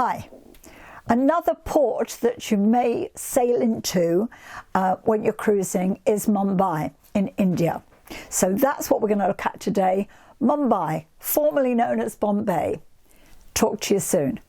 Hi. Another port that you may sail into when you're cruising is Mumbai in India. So that's what we're going to look at today. Mumbai, formerly known as Bombay. Talk to you soon.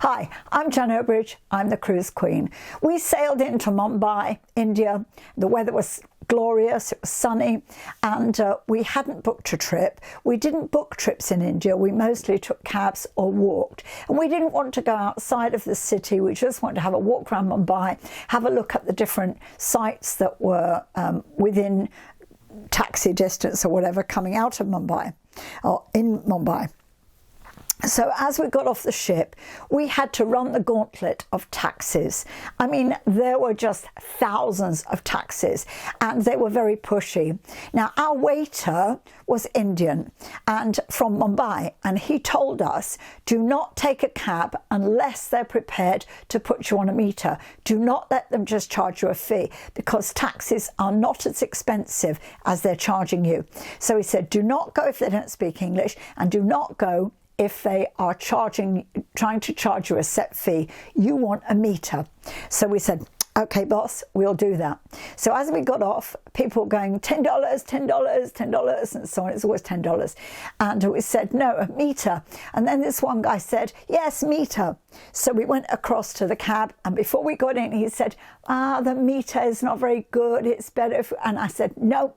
Hi, I'm Jan Obridge. I'm the cruise queen. We sailed into Mumbai, India. The weather was glorious, it was sunny, and we hadn't booked a trip. We didn't book trips in India. We mostly took cabs or walked. And we didn't want to go outside of the city. We just wanted to have a walk around Mumbai, have a look at the different sites that were within taxi distance or whatever coming out of Mumbai or in Mumbai. So as we got off the ship, we had to run the gauntlet of taxis. I mean, there were just thousands of taxis and they were very pushy. Now, our waiter was Indian and from Mumbai, and he told us, do not take a cab unless they're prepared to put you on a meter. Do not let them just charge you a fee, because taxis are not as expensive as they're charging you. So he said, do not go if they don't speak English, and do not go if they are trying to charge you a set fee. You want a meter. So we said, okay, boss, we'll do that. So as we got off, people were going, $10, $10, $10, and so on. It's always $10. And we said, no, a meter. And then this one guy said, yes, meter. So we went across to the cab, and before we got in, he said, the meter is not very good. It's better if... And I said, no.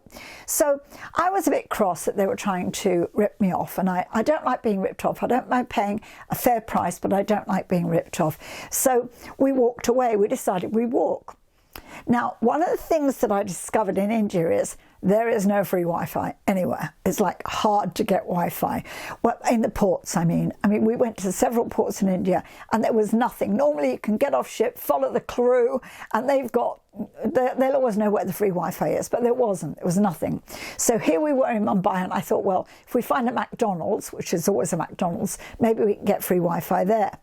So I was a bit cross that they were trying to rip me off, and I don't like being ripped off. I don't mind paying a fair price, but I don't like being ripped off. So we walked away. We decided we walk. Now, one of the things that I discovered in India is there is no free Wi-Fi anywhere. It's like hard to get Wi-Fi. Well, in the ports, I mean, we went to several ports in India and there was nothing. Normally you can get off ship, follow the crew, and they'll always know where the free Wi-Fi is, but there wasn't. There was nothing. So here we were in Mumbai, and I thought, well, if we find a McDonald's, which is always a McDonald's, maybe we can get free Wi-Fi there.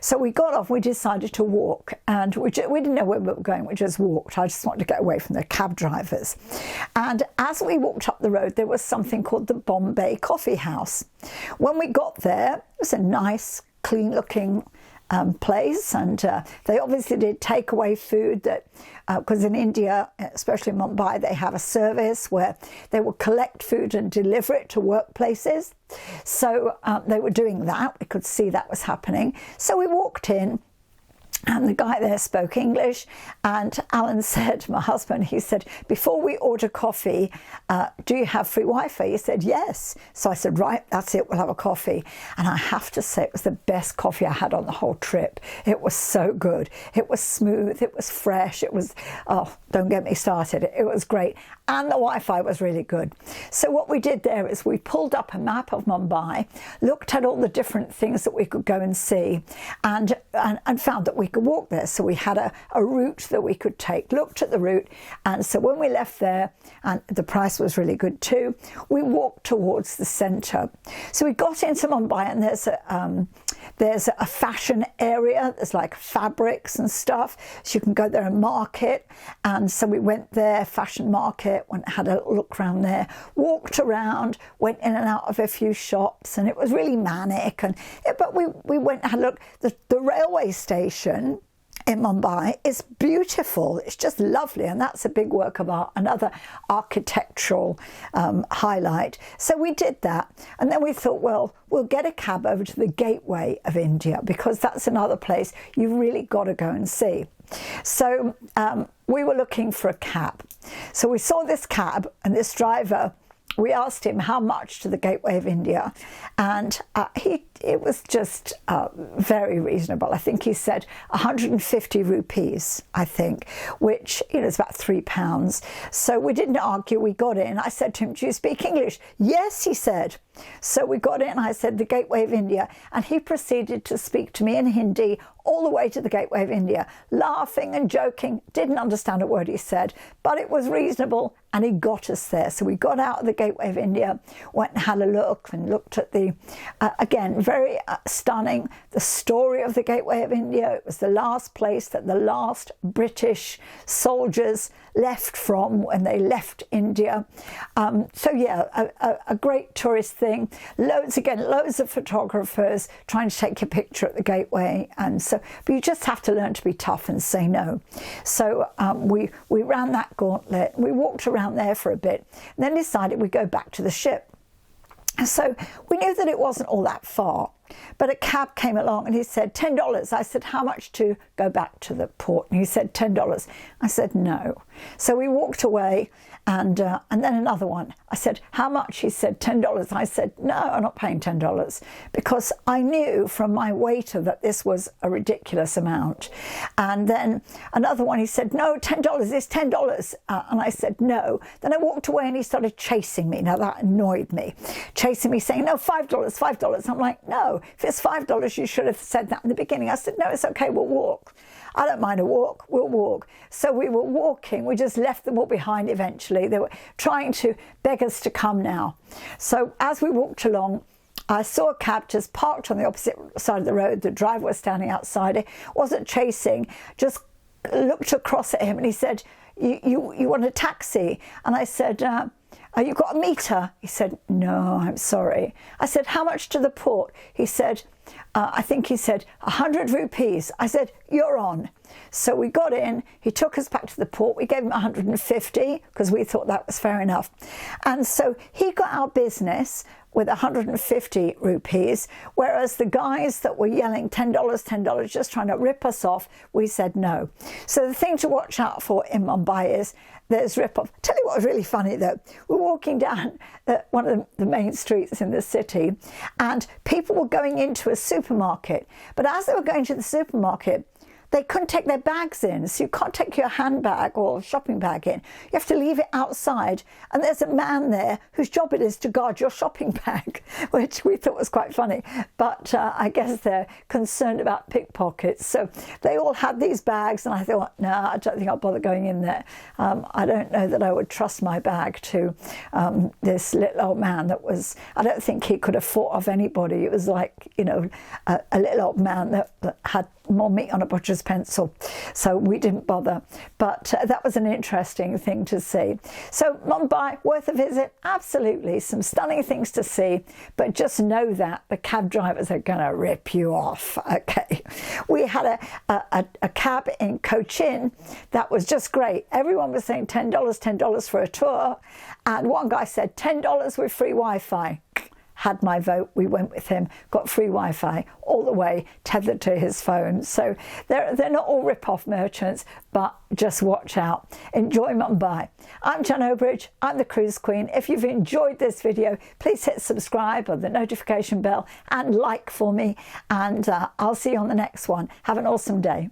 So we got off, we decided to walk, and we didn't know where we were going, we just walked. I just wanted to get away from the cab drivers. And as we walked up the road, there was something called the Bombay Coffee House. When we got there, it was a nice, clean-looking place, and they obviously did takeaway food, that because in India, especially Mumbai, they have a service where they will collect food and deliver it to workplaces. So they were doing that. We could see that was happening. So we walked in, and the guy there spoke English, and Alan said, my husband, he said, before we order coffee, do you have free Wi-Fi? He said, yes. So I said, right, that's it, we'll have a coffee. And I have to say, it was the best coffee I had on the whole trip. It was so good. It was smooth, it was fresh, it was, oh, don't get me started. It was great. And the Wi-Fi was really good. So what we did there is we pulled up a map of Mumbai, looked at all the different things that we could go and see, and found that we could walk there. So we had a route that we could take, looked at the route, and so when we left there, and the price was really good too, we walked towards the centre. So we got into Mumbai, and there's a fashion area. There's like fabrics and stuff, so you can go there and market. And so we went there, fashion market, went had a look around there, walked around, went in and out of a few shops, and it was really manic. But we went and had a look. The railway station in Mumbai is beautiful. It's just lovely, and that's a big work of art, another architectural highlight. So we did that, and then we thought, well, we'll get a cab over to the gateway of India, because that's another place you really got to go and see. So we were looking for a cab. So we saw this cab, and this driver, we asked him how much to the gateway of India, and it was just very reasonable. I think he said 150 rupees, I think, which, is about £3. So we didn't argue, we got in. I said to him, do you speak English? Yes, he said. So we got in, I said, the gateway of India, and he proceeded to speak to me in Hindi all the way to the gateway of India, laughing and joking. Didn't understand a word he said, but it was reasonable, and he got us there. So we got out of the gateway of India, went and had a look, and looked at the, again, very stunning. The story of the Gateway of India. It was the last place that the last British soldiers left from when they left India. So yeah, a great tourist thing. Loads of photographers trying to take your picture at the Gateway, and so, but you just have to learn to be tough and say no. So we ran that gauntlet. We walked around there for a bit, and then decided we'd go back to the ship. So we knew that it wasn't all that far, but a cab came along and he said $10. I said, how much to go back to the port? And he said $10. I said no. So we walked away, and then another one. I said, how much? He said $10. I said, no, I'm not paying $10, because I knew from my waiter that this was a ridiculous amount. And then another one, he said, no, $10, it's $10. And I said, no. Then I walked away and he started chasing me. Now that annoyed me. Chasing me, saying, no, $5, $5. I'm like, no, if it's $5, you should have said that in the beginning. I said, no, it's okay, we'll walk. I don't mind a walk, we'll walk. So we were walking, we just left them all behind eventually. They were trying to beg us to come now. So as we walked along, I saw a cab just parked on the opposite side of the road. The driver was standing outside it, wasn't chasing, just looked across at him and he said, you want a taxi? And I said, you got a meter? He said, no, I'm sorry. I said, how much to the port? He said, I think he said 100 rupees. I said, you're on. So we got in, he took us back to the port. We gave him 150 because we thought that was fair enough. And so he got our business with 150 rupees, whereas the guys that were yelling $10, $10, just trying to rip us off, we said no. So the thing to watch out for in Mumbai is there's rip-off. Tell you what was really funny though. We're walking down one of the main streets in the city, and people were going into a supermarket. But as they were going to the supermarket, they couldn't take their bags in, so you can't take your handbag or shopping bag in. You have to leave it outside, and there's a man there whose job it is to guard your shopping bag, which we thought was quite funny. But I guess they're concerned about pickpockets. So they all had these bags, and I thought, no, I don't think I'll bother going in there. I don't know that I would trust my bag to this little old man that was, I don't think he could have fought off anybody. It was like, you know, a little old man that had more meat on a butcher's pencil, so we didn't bother. But that was an interesting thing to see. So Mumbai, worth a visit, absolutely. Some stunning things to see, but just know that the cab drivers are going to rip you off. Okay, we had a cab in Cochin that was just great. Everyone was saying $10, $10 for a tour, and one guy said $10 with free Wi-Fi. Had my vote, we went with him, got free Wi-Fi all the way, tethered to his phone. So they're not all rip-off merchants, but just watch out. Enjoy Mumbai. I'm Jan Obridge, I'm the Cruise Queen. If you've enjoyed this video, please hit subscribe or the notification bell and like for me, and I'll see you on the next one. Have an awesome day.